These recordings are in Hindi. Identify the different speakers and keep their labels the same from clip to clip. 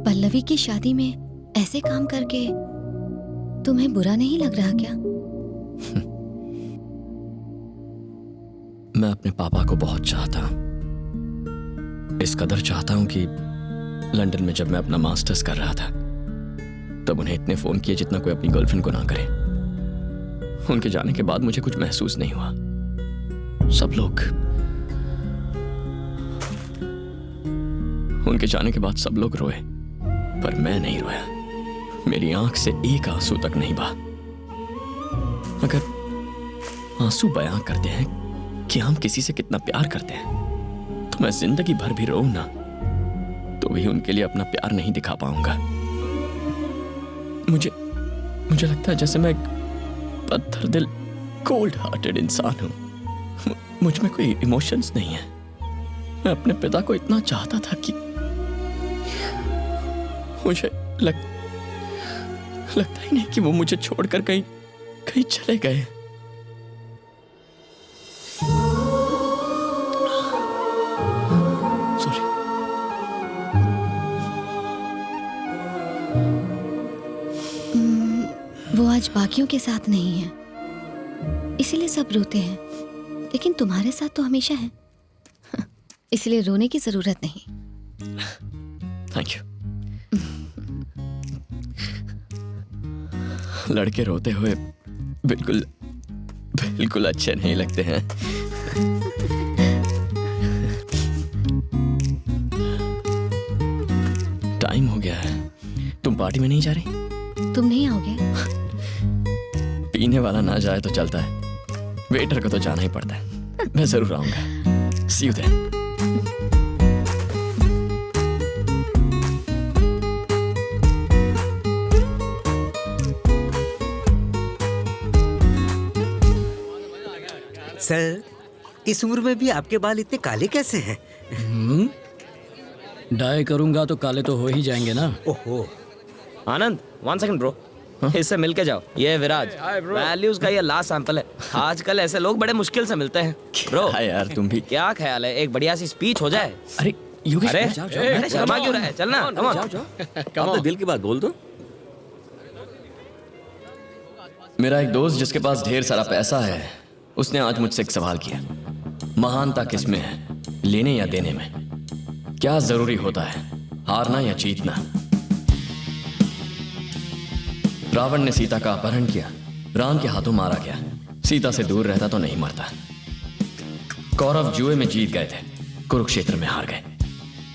Speaker 1: पल्लवी की शादी में ऐसे काम करके तुम्हें बुरा नहीं लग रहा क्या?
Speaker 2: मैं अपने पापा को बहुत चाहता हूं। इस कदर चाहता हूं कि लंदन में जब मैं अपना मास्टर्स कर रहा था तब उन्हें इतने फोन किए जितना कोई अपनी गर्लफ्रेंड को ना करे। उनके जाने के बाद मुझे कुछ महसूस नहीं हुआ। सब लोग उनके जाने के बाद सब लोग रोए, पर मैं नहीं रोया। मेरी आंख से एक आंसू तक नहीं बहा। अगर आंसू बयां करते हैं कि हम किसी से कितना प्यार करते हैं तो मैं जिंदगी भर भी रोऊं ना तो भी उनके लिए अपना प्यार नहीं दिखा पाऊंगा। मुझे लगता है जैसे मैं एक पत्थर दिल कोल्ड हार्टेड इंसान हूं। मुझ में कोई इमोशंस नहीं है। मैं अपने पिता को इतना चाहता था कि मुझे लगता ही नहीं कि वो मुझे छोड़कर कहीं चले गए। सॉरी।
Speaker 1: वो आज बाकियों के साथ नहीं है, इसीलिए सब रोते हैं, लेकिन तुम्हारे साथ तो हमेशा है, इसलिए रोने की जरूरत नहीं।
Speaker 2: Thank you. लड़के रोते हुए बिल्कुल अच्छे नहीं लगते हैं। टाइम हो गया है। तुम पार्टी में नहीं जा रही?
Speaker 1: तुम नहीं आओगे?
Speaker 2: पीने वाला ना जाए तो चलता है, वेटर को तो जाना ही पड़ता है। मैं जरूर आऊंगा। सी यू देयर।
Speaker 3: सर, इस उम्र में भी आपके बाल इतने काले कैसे हैं?
Speaker 4: डाई करूंगा तो काले तो हो ही जाएंगे ना।
Speaker 3: ओहो।
Speaker 5: आनंद, 1 सेकंड ब्रो। इससे मिल के जाओ। ये है विराज, वैल्यूज का ये लास्ट सैंपल है। आजकल ऐसे लोग बड़े मुश्किल से मिलते हैं। ब्रो
Speaker 2: यार तुम भी।
Speaker 5: क्या ख्याल है, एक बढ़िया सी स्पीच हो जाए?
Speaker 2: अरे योगेश,
Speaker 5: अरे शर्मा क्यों रहा है? चलना, कम ऑन।
Speaker 6: अपने दिल की बात बोल दो।
Speaker 2: मेरा एक दोस्त जिसके पास ढेर सारा पैसा है, उसने आज मुझसे एक सवाल किया। महानता किसमें है, लेने या देने में? क्या जरूरी होता है, हारना या जीतना? रावण ने सीता का अपहरण किया, राम के हाथों मारा गया। सीता से दूर रहता तो नहीं मरता। कौरव जुए में जीत गए थे, कुरुक्षेत्र में हार गए।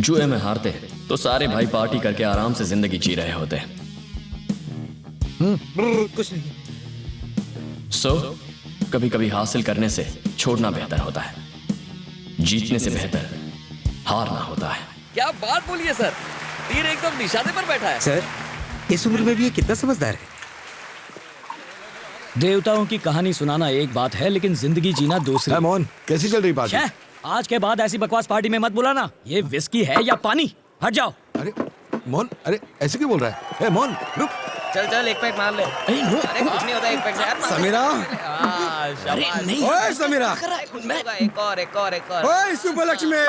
Speaker 2: जुए में हारते तो सारे भाई पार्टी करके आराम से जिंदगी जी रहे होते।
Speaker 3: कुछ नहीं।
Speaker 2: कभी कभी हासिल करने से छोड़ना बेहतर होता है, जीतने से बेहतर हारना होता है।
Speaker 5: क्या बात बोलिए सर, तीर एकदम निशाने पर बैठा है।
Speaker 3: सर, इस उम्र में भी ये कितना समझदार है।
Speaker 4: देवताओं की कहानी सुनाना एक बात है, लेकिन जिंदगी जीना दूसरी।
Speaker 7: मोहन, कैसी चल रही पार्टी?
Speaker 4: आज के बाद ऐसी बकवास पार्टी में मत बुलाना। ये विस्की है या पानी? हट जाओ।
Speaker 7: अरे मोहन, अरे ऐसे क्यों बोल रहा है? ए मोहन, रुक।
Speaker 5: चल एक पैक मार ले। अरे कुछ नहीं होता, एक पैक से यार।
Speaker 7: समीरा।
Speaker 5: अरे नहीं।
Speaker 7: ओए समीरा।
Speaker 5: एक और।
Speaker 7: ओए सुब्बलक्ष्मी।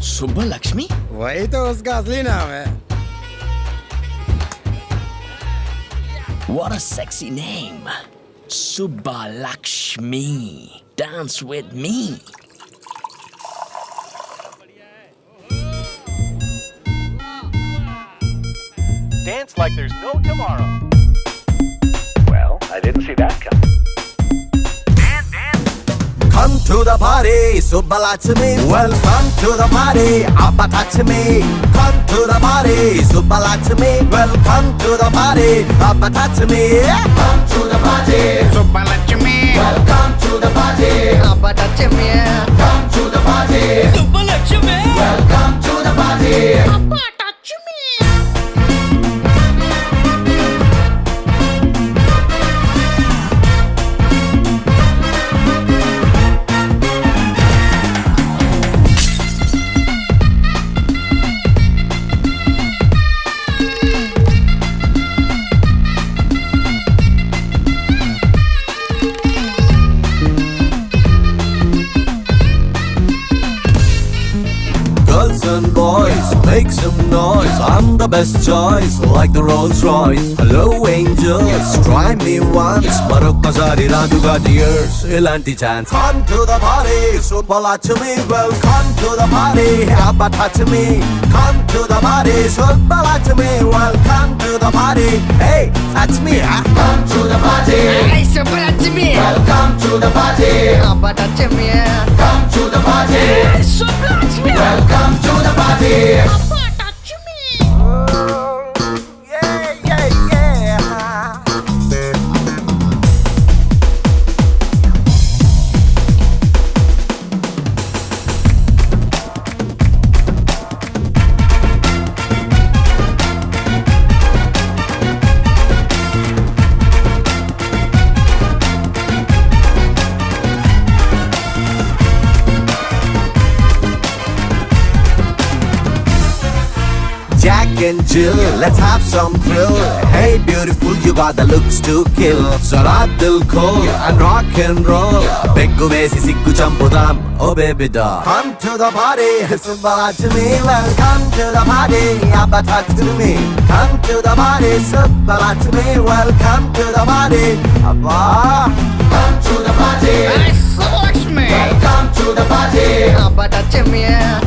Speaker 2: सुब्बलक्ष्मी?
Speaker 7: वही तो उसका असली नाम है।
Speaker 2: What a sexy name, Subbulakshmi. Dance with me.
Speaker 8: Dance like there's no tomorrow. Well, I didn't see that coming.
Speaker 9: Come to the party, Subbulakshmi. Welcome to the party, Abba touch me. Come to the party, Subbulakshmi. Welcome to the party, Abba touch me. Come to the party, Subbulakshmi. Welcome to the party, Abba touch me. Come to the party, Subbulakshmi. Welcome to the party, Abba touch me. make some noise. I'm the best choice, like the Rolls Royce. Hello angels, try me once. మరొక్కసారి రాదుగా dears, ఇలాంటి chance. Come to the party, super to me. Welcome to the party, have a touch me. Come to the party, super to me. Welcome to the party, hey, touch me, huh? Come to the party,
Speaker 10: Hey, super touch me.
Speaker 9: welcome to the party.
Speaker 10: Apa touch me.
Speaker 9: Come to the party,
Speaker 10: Super touch me.
Speaker 9: welcome to the party.
Speaker 10: Apa touch me.
Speaker 9: Yeah, yeah, yeah. Jack and Jill, let's have some thrill. Hey beautiful, you got the looks to kill. Sarat dil ko and rock and roll. Beggu vesi siggu champudam, oh baby doll. Come to the party, sumbala to me. Welcome to the party, abba touch to me. Come to the party, sumbala to me. Welcome to the party, abba. Come to the party,
Speaker 10: Hey, super touch me.
Speaker 9: come to the party.
Speaker 10: Apa touch me.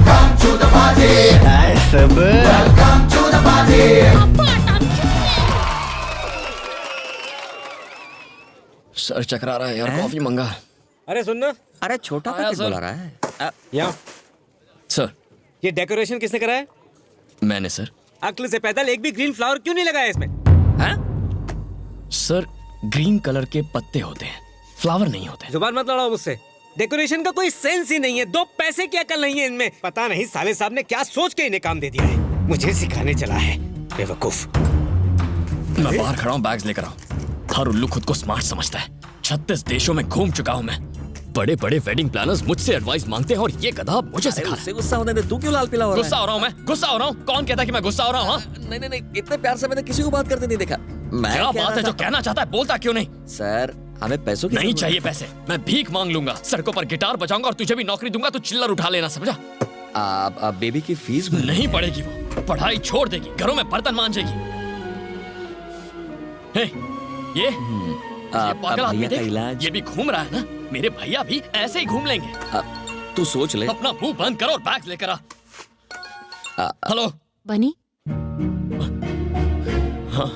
Speaker 9: Come to the party,
Speaker 10: Hey, super.
Speaker 9: welcome to the party.
Speaker 10: Apa touch me.
Speaker 2: Sir चकरा रहा है यार, कॉफी मंगा।
Speaker 6: अरे सुन ना,
Speaker 5: अरे छोटा
Speaker 2: आया
Speaker 5: पैकेट
Speaker 2: सर।
Speaker 5: बुला रहा है।
Speaker 6: यहाँ
Speaker 2: सर
Speaker 6: ये डेकोरेशन किसने करा है?
Speaker 2: मैंने सर।
Speaker 6: अक्ल से पैदल एक भी ग्रीन फ्लावर क्यों नहीं लगाया इसमें?
Speaker 5: हैं?
Speaker 2: सर ग्रीन कलर के पत्ते होते हैं, फ्लावर नहीं होते।
Speaker 6: जुबान मत लड़ाओ मुझसे। डेकोरेशन का कोई सेंस ही नहीं है, 2 पैसे की अकल नहीं है इनमें। पता नहीं साले साहब ने क्या सोच के इन्हें काम दे दिया है। मुझे सिखाने चला है, बेवकूफ।
Speaker 2: मैं बाहर खड़ा हूँ, बैग्स लेकर आऊँ। हर उल्लू खुद को स्मार्ट समझता है। 36 देशों में घूम चुका हूँ मैं। बड़े बड़े वेडिंग प्लानर्स मुझसे एडवाइस मांगते हैं और ये गधा मुझे सिखा रहा है।
Speaker 5: उससे गुस्सा होने दे, तू क्यों लाल पीला हो रहा है?
Speaker 2: गुस्सा हो रहा हूँ मैं, गुस्सा हो रहा हूँ। कौन कहता है कि मैं गुस्सा हो रहा हूँ? हाँ?
Speaker 5: नहीं नहीं नहीं, इतने प्यार से मैंने किसी को बात करते नहीं देखा। मैं
Speaker 2: क्या
Speaker 5: कह
Speaker 2: बात
Speaker 5: रहा
Speaker 2: है जो
Speaker 5: था-
Speaker 2: कहना चाहता है, बोलता क्यों नहीं?
Speaker 5: सर हमें पैसों की
Speaker 2: नहीं
Speaker 5: जरूरत
Speaker 2: चाहिए पैसे, मैं भीख मांग लूंगा, सड़कों पर गिटार बजाऊंगा और तुझे भी नौकरी दूंगा, तू चिल्लर उठा लेना, समझा?
Speaker 5: है। आप बेबी की फीस भरनी
Speaker 2: नहीं
Speaker 5: है।
Speaker 2: पड़ेगी वो, पढ़ाई छोड़ देगी, घरों में बर्तन मांजेगी। हे, ये पागल आदमी
Speaker 5: भैया का
Speaker 2: देख,
Speaker 5: इलाज
Speaker 2: ये भी घूम रहा है ना। मेरे भैया भी ऐसे ही घूम लेंगे।
Speaker 5: तू सोच ले।
Speaker 2: अपना मुंह बंद करो और बैग लेकर आ। हेलो।
Speaker 11: बनी,
Speaker 2: हाँ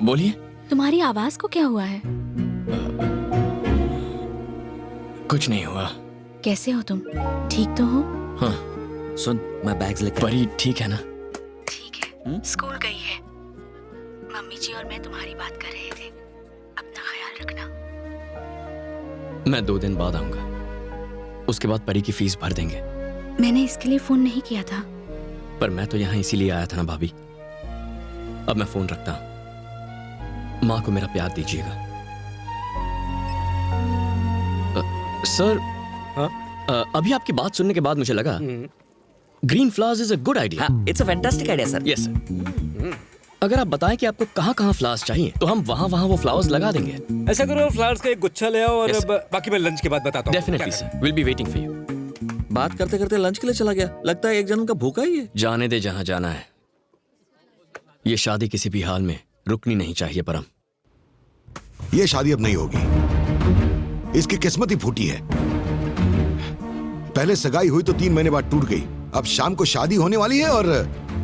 Speaker 2: बोलिए।
Speaker 11: तुम्हारी आवाज को क्या हुआ है?
Speaker 2: कुछ नहीं हुआ।
Speaker 11: कैसे हो तुम? ठीक तो हो?
Speaker 2: हाँ
Speaker 5: सुन, मैं बैग्स लेकर
Speaker 2: परी ठीक है ना?
Speaker 11: ठीक है। स्कूल गई है। मम्मी जी और मैं तुम्हारी बात कर रहे थे। अपना ख्याल रखना।
Speaker 2: मैं 2 दिन बाद आऊंगा, उसके बाद परी की फीस भर देंगे।
Speaker 11: मैंने इसके लिए फोन नहीं किया था।
Speaker 2: पर मैं तो यहाँ इसीलिए आया था ना भाभी। अब मैं फोन रखता हूँ, माँ को मेरा प्यार दीजिएगा। सर
Speaker 6: हाँ?
Speaker 2: अभी आपकी बात सुनने के बाद मुझे लगा green flowers is a good idea.
Speaker 5: It's a fantastic idea sir.
Speaker 2: Yes sir. अगर आप बताएं कि आपको कहाँ कहाँ फ्लावर्स चाहिए तो हम वहाँ वहाँ वो फ्लावर्स लगा देंगे।
Speaker 6: ऐसा करो, फ्लावर्स का एक गुच्छा ले आओ और
Speaker 2: Yes,
Speaker 6: बाकी मैं लंच के बाद बताता हूँ।
Speaker 2: डेफिनेटली
Speaker 6: क्या
Speaker 2: sir, will be waiting for you.
Speaker 5: बात करते करते लंच के लिए चला गया। लगता है एक जन्म का भूखा ही है।
Speaker 2: जाने दे जहाँ जाना है। ये शादी किसी भी हाल में रुकनी नहीं चाहिए परम।
Speaker 7: ये शादी अब नहीं होगी, इसकी किस्मत ही फूटी है। पहले सगाई हुई तो 3 महीने बाद टूट गई, अब शाम को शादी होने वाली है और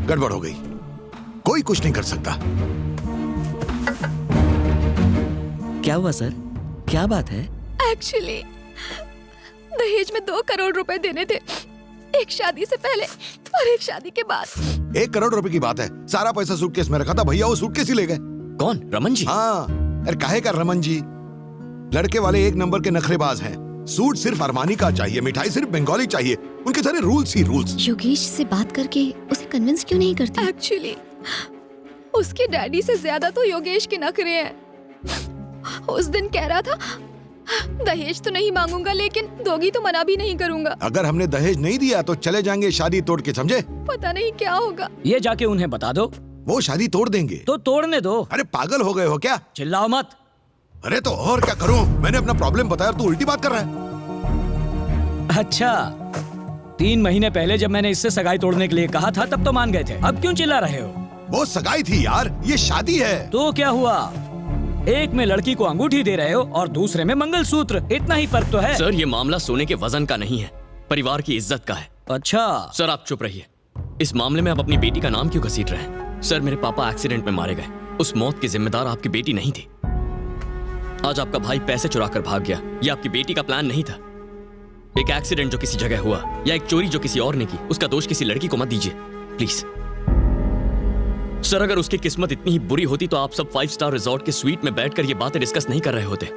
Speaker 7: गड़बड़ हो गई। कोई कुछ नहीं कर सकता।
Speaker 5: क्या हुआ सर? क्या बात है?
Speaker 11: एक्चुअली दहेज में 2 करोड़ रुपए देने थे, एक शादी से पहले और एक शादी के बाद।
Speaker 7: 1 करोड़ रुपए की बात है। सारा पैसा सूटकेस में रखा था, भैया वो सूटकेस ही ले गए।
Speaker 2: कौन? रमन जी?
Speaker 7: हाँ, अरे काहे का रमन जी? लड़के वाले 1 नंबर के नखरेबाज हैं। सूट सिर्फ अरमानी का चाहिए, मिठाई सिर्फ बंगाली चाहिए, उनके सारे रूल्स ही रूल्स।
Speaker 1: योगेश से बात करके उसे कन्विंस क्यों नहीं करती?
Speaker 11: एक्चुअली उसके डैडी से ज्यादा तो योगेश के नखरे हैं। उस दिन कह रहा था दहेज तो नहीं मांगूंगा, लेकिन दोगी तो मना भी नहीं करूंगा।
Speaker 7: अगर हमने दहेज नहीं दिया तो चले जाएंगे शादी तोड़ के, समझे?
Speaker 11: पता नहीं क्या होगा।
Speaker 4: ये जाके उन्हें बता दो।
Speaker 7: वो शादी तोड़ देंगे।
Speaker 4: तो तोड़ने दो।
Speaker 7: अरे पागल हो गए हो क्या?
Speaker 4: चिल्लाओ मत।
Speaker 7: अरे तो और क्या करूं? मैंने अपना प्रॉब्लम बताया और तू उल्टी बात कर रहा है।
Speaker 4: अच्छा, 3 महीने पहले जब मैंने इससे सगाई तोड़ने के लिए कहा था तब तो मान गए थे। अब क्यों चिल्ला रहे हो?
Speaker 7: वो सगाई थी यार, ये शादी है।
Speaker 4: तो क्या हुआ? एक में लड़की को अंगूठी दे रहे हो और दूसरे में मंगलसूत्र, इतना ही फर्क तो है।
Speaker 2: सर ये मामला सोने के वजन का नहीं है, परिवार की इज्जत का है।
Speaker 4: अच्छा
Speaker 2: सर आप चुप रहिए। इस मामले में आप अपनी बेटी का नाम क्यों घसीट रहे हैं? सर मेरे पापा एक्सीडेंट में मारे गए, उस मौत की जिम्मेदार आपकी बेटी नहीं थी। आज आपका भाई पैसे चुरा कर भाग गया, ये आपकी बेटी का प्लान नहीं था। एक एक्सीडेंट जो किसी जगह हुआ या एक चोरी जो किसी और ने की, उसका दोष किसी लड़की को मत दीजिए प्लीज। सर अगर उसकी किस्मत इतनी ही बुरी होती तो आप सब 5 स्टार रिजॉर्ट के स्वीट में बैठकर ये बातें डिस्कस नहीं कर रहे होते।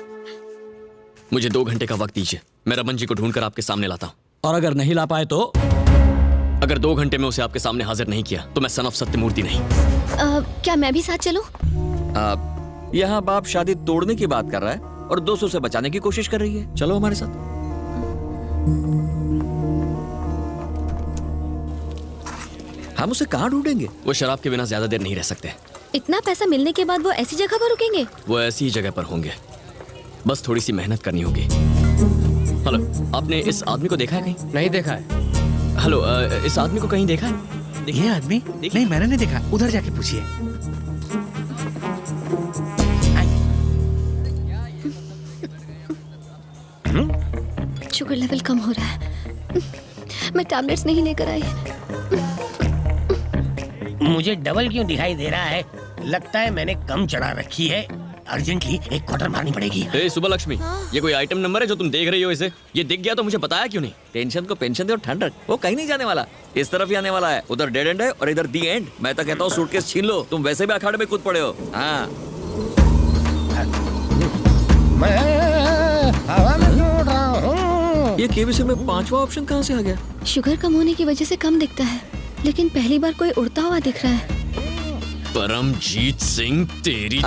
Speaker 2: मुझे 2 घंटे का वक्त दीजिए, मैं रमन जी को ढूंढकर आपके सामने लाता हूँ।
Speaker 4: और अगर नहीं ला पाए तो?
Speaker 2: अगर 2 घंटे में उसे आपके सामने हाजिर नहीं किया तो मैं सन ऑफ सत्यमूर्ति नहीं।
Speaker 1: क्या मैं भी साथ चलूं?
Speaker 12: यहाँ बाप शादी तोड़ने की बात कर रहा है और 200 से बचाने की कोशिश कर रही है। चलो हमारे साथ। हम उसे कहाँ ढूंढेंगे?
Speaker 2: वो शराब के बिना ज्यादा देर नहीं रह सकते।
Speaker 1: इतना पैसा मिलने के बाद वो ऐसी जगह पर रुकेंगे?
Speaker 2: वो ऐसी ही जगह पर होंगे, बस थोड़ी सी मेहनत करनी होगी। हेलो, आपने इस आदमी को देखा है कहीं?
Speaker 6: नहीं देखा है।
Speaker 2: हेलो, इस आदमी को कहीं देखा है?
Speaker 6: ये आदमी? नहीं मैंने नहीं देखा, उधर जाके पूछिए।
Speaker 1: शुगर लेवल कम हो रहा है, मैं टैबलेट्स नहीं लेकर आई।
Speaker 13: मुझे डबल क्यों दिखाई दे रहा है? लगता है मैंने कम चढ़ा रखी है। अर्जेंटली एक क्वार्टर मारनी पड़ेगी।
Speaker 2: ए सुबह लक्ष्मी, ये कोई आइटम नंबर है जो तुम देख रही हो? इसे ये दिख गया तो मुझे बताया क्यों नहीं?
Speaker 12: टेंशन को पेंशन दे और ठंड रख, वो कहीं नहीं जाने वाला, इस तरफ ही आने वाला है। उधर डेड एंड है और इधर दी एंड। मैं तो कहता हूँ सूटकेस छीन लो, तुम वैसे भी अखाड़े में कूद पड़े हो। हाँ ये केबीसी में 5वां ऑप्शन कहाँ से आ गया?
Speaker 1: शुगर कम होने की वजह से कम दिखता है, लेकिन पहली बार कोई उड़ता हुआ दिख रहा है।
Speaker 2: परमजीत सिंह तेरी तो